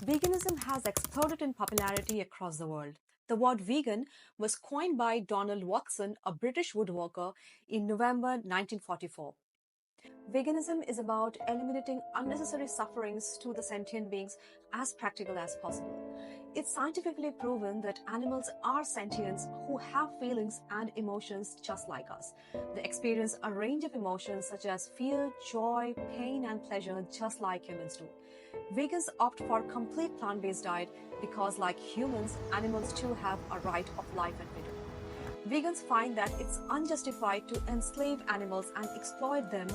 Veganism has exploded in popularity across the world. The word vegan was coined by Donald Watson, a British woodworker, in November 1944. Veganism is about eliminating unnecessary sufferings to the sentient beings as practical as possible. It's scientifically proven that animals are sentients who have feelings and emotions just like us. They experience a range of emotions such as fear, joy, pain, and pleasure just like humans do. Vegans opt for complete plant-based diet because, like humans, animals too have a right of life and freedom. Vegans find that it's unjustified to enslave animals and exploit them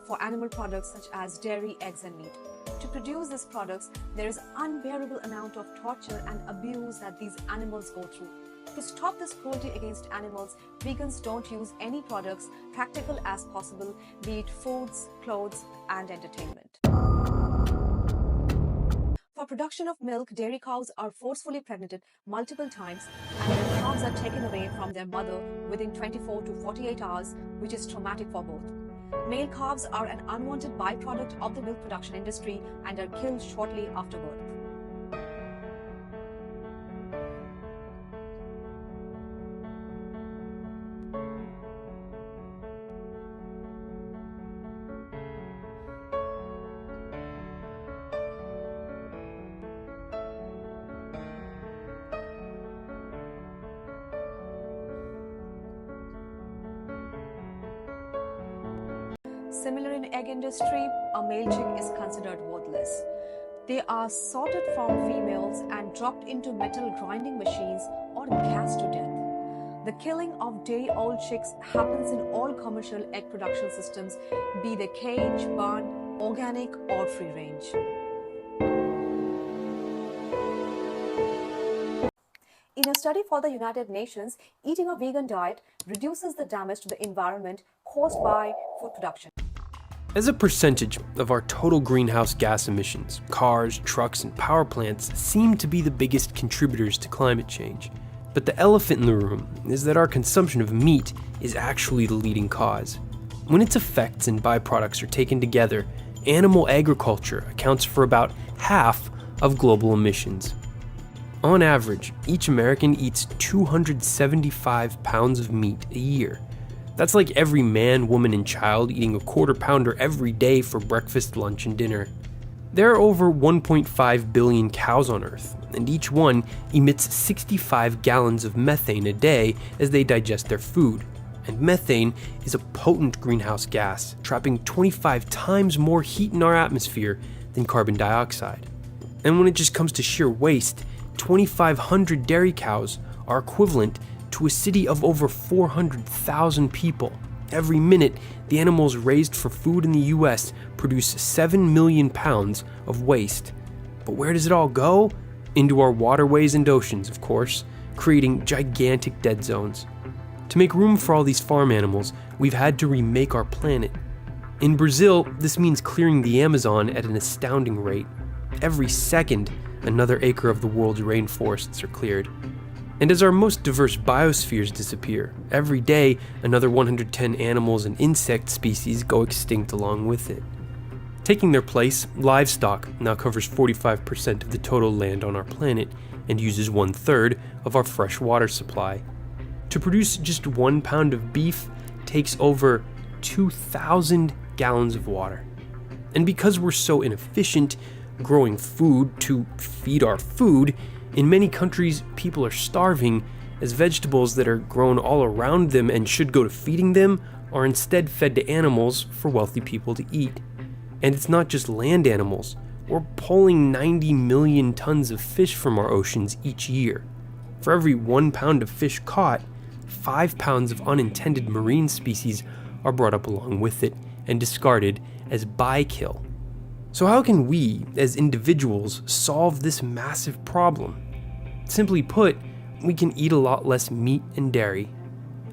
for animal products such as dairy, eggs, and meat. To produce these products, there is unbearable amount of torture and abuse that these animals go through. To stop this cruelty against animals, vegans don't use any products practical as possible, be it foods, clothes, and entertainment. For production of milk, dairy cows are forcefully pregnant multiple times and their calves are taken away from their mother within 24 to 48 hours, which is traumatic for both. Male calves are an unwanted byproduct of the milk production industry and are killed shortly after birth. Similar in egg industry, a male chick is considered worthless. They are sorted from females and dropped into metal grinding machines or gassed to death. The killing of day-old chicks happens in all commercial egg production systems, be they cage, barn, organic, or free range. In a study for the United Nations, eating a vegan diet reduces the damage to the environment caused by food production. As a percentage of our total greenhouse gas emissions, cars, trucks, and power plants seem to be the biggest contributors to climate change. But the elephant in the room is that our consumption of meat is actually the leading cause. When its effects and byproducts are taken together, animal agriculture accounts for about half of global emissions. On average, each American eats 275 pounds of meat a year. That's like every man, woman, and child eating a quarter pounder every day for breakfast, lunch, and dinner. There are over 1.5 billion cows on Earth, and each one emits 65 gallons of methane a day as they digest their food. And methane is a potent greenhouse gas, trapping 25 times more heat in our atmosphere than carbon dioxide. And when it just comes to sheer waste, 2,500 dairy cows are equivalent to a city of over 400,000 people. Every minute, the animals raised for food in the US produce 7 million pounds of waste. But where does it all go? Into our waterways and oceans, of course, creating gigantic dead zones. To make room for all these farm animals, we've had to remake our planet. In Brazil, this means clearing the Amazon at an astounding rate. Every second, another acre of the world's rainforests are cleared. And as our most diverse biospheres disappear, every day another 110 animals and insect species go extinct along with it. Taking their place, livestock now covers 45% of the total land on our planet and uses 1/3 of our fresh water supply. To produce just 1 pound of beef takes over 2,000 gallons of water. And because we're so inefficient growing food to feed our food, in many countries, people are starving as vegetables that are grown all around them and should go to feeding them are instead fed to animals for wealthy people to eat. And it's not just land animals. We're pulling 90 million tons of fish from our oceans each year. For every 1 pound of fish caught, 5 pounds of unintended marine species are brought up along with it and discarded as bykill. So how can we, as individuals, solve this massive problem? Simply put, we can eat a lot less meat and dairy.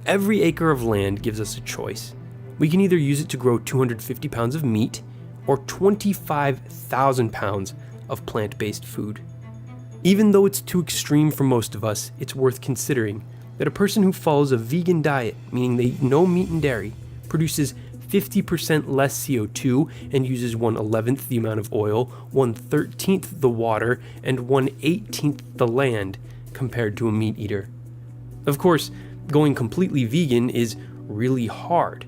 Every acre of land gives us a choice. We can either use it to grow 250 pounds of meat or 25,000 pounds of plant-based food. Even though it's too extreme for most of us, it's worth considering that a person who follows a vegan diet, meaning they eat no meat and dairy, produces 50% less CO2 and uses 1/11th the amount of oil, 1/13th the water, and 1/18th the land compared to a meat eater. Of course, going completely vegan is really hard.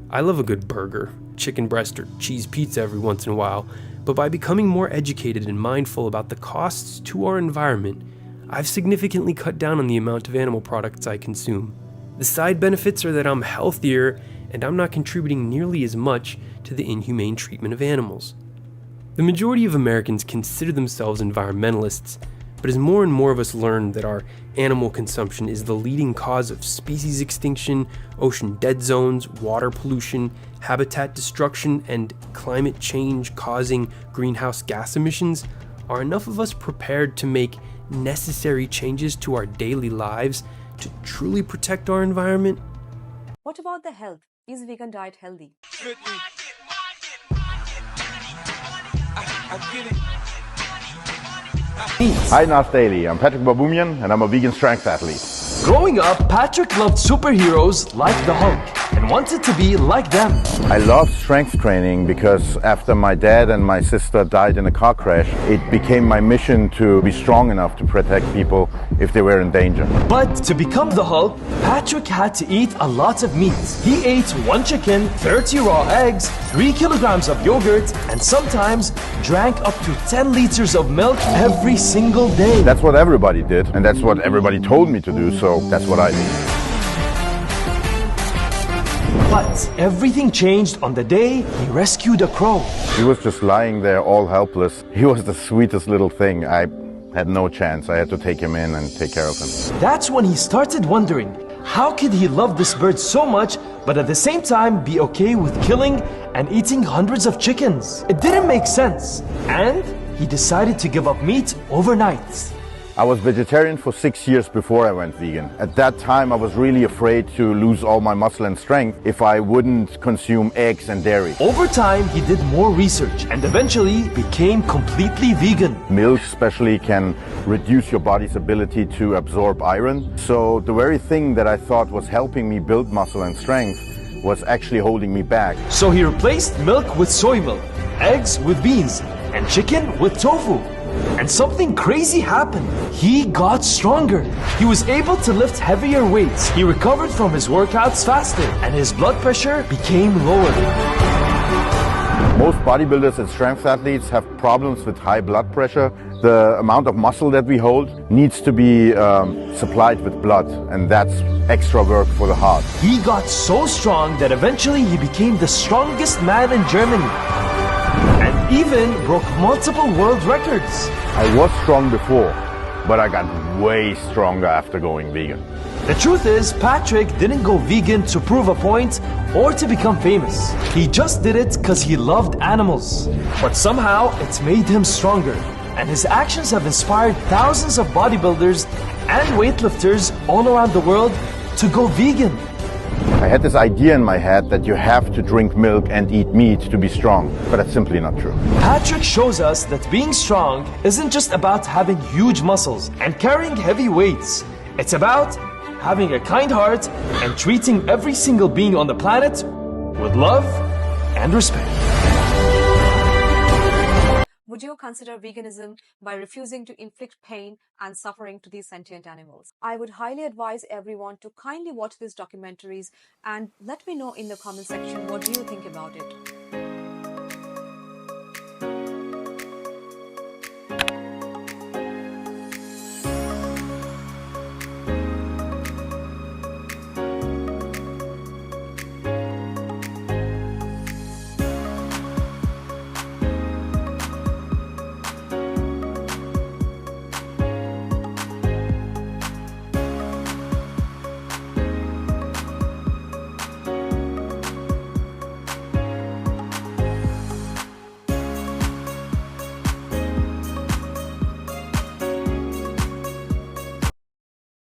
I love a good burger, chicken breast, or cheese pizza every once in a while, but by becoming more educated and mindful about the costs to our environment, I've significantly cut down on the amount of animal products I consume. The side benefits are that I'm healthier and I'm not contributing nearly as much to the inhumane treatment of animals. The majority of Americans consider themselves environmentalists, but as more and more of us learn that our animal consumption is the leading cause of species extinction, ocean dead zones, water pollution, habitat destruction, and climate change causing greenhouse gas emissions, are enough of us prepared to make necessary changes to our daily lives to truly protect our environment? What about the health? Is vegan diet healthy? Hi, Nas Daily. I'm Patrick Baboumian, and I'm a vegan strength athlete. Growing up, Patrick loved superheroes like the Hulk and wanted to be like them. I love strength training because after my dad and my sister died in a car crash, it became my mission to be strong enough to protect people if they were in danger. But to become the Hulk, Patrick had to eat a lot of meat. He ate 1 chicken, 30 raw eggs, 3 kilograms of yogurt, and sometimes drank up to 10 liters of milk every single day. That's what everybody did, and that's what everybody told me to do, so that's what I did. But everything changed on the day he rescued a crow. He was just lying there all helpless. He was the sweetest little thing. I had no chance. I had to take him in and take care of him. That's when he started wondering, how could he love this bird so much, but at the same time be okay with killing and eating hundreds of chickens? It didn't make sense, and he decided to give up meat overnight. I was vegetarian for 6 years before I went vegan. At that time, I was really afraid to lose all my muscle and strength if I wouldn't consume eggs and dairy. Over time, he did more research and eventually became completely vegan. Milk especially can reduce your body's ability to absorb iron. So the very thing that I thought was helping me build muscle and strength was actually holding me back. So he replaced milk with soy milk, eggs with beans, and chicken with tofu. And something crazy happened. He got stronger. He was able to lift heavier weights. He recovered from his workouts faster, and his blood pressure became lower. Most bodybuilders and strength athletes have problems with high blood pressure. The amount of muscle that we hold needs to be supplied with blood, and that's extra work for the heart. He got so strong that eventually he became the strongest man in Germany, and even broke multiple world records. I was strong before, but I got way stronger after going vegan. The truth is, Patrick didn't go vegan to prove a point or to become famous. He just did it because he loved animals. But somehow, it made him stronger. And his actions have inspired thousands of bodybuilders and weightlifters all around the world to go vegan. I had this idea in my head that you have to drink milk and eat meat to be strong, but that's simply not true. Patrick shows us that being strong isn't just about having huge muscles and carrying heavy weights. It's about having a kind heart and treating every single being on the planet with love and respect. Would you consider veganism by refusing to inflict pain and suffering to these sentient animals? I would highly advise everyone to kindly watch these documentaries and let me know in the comment section what do you think about it.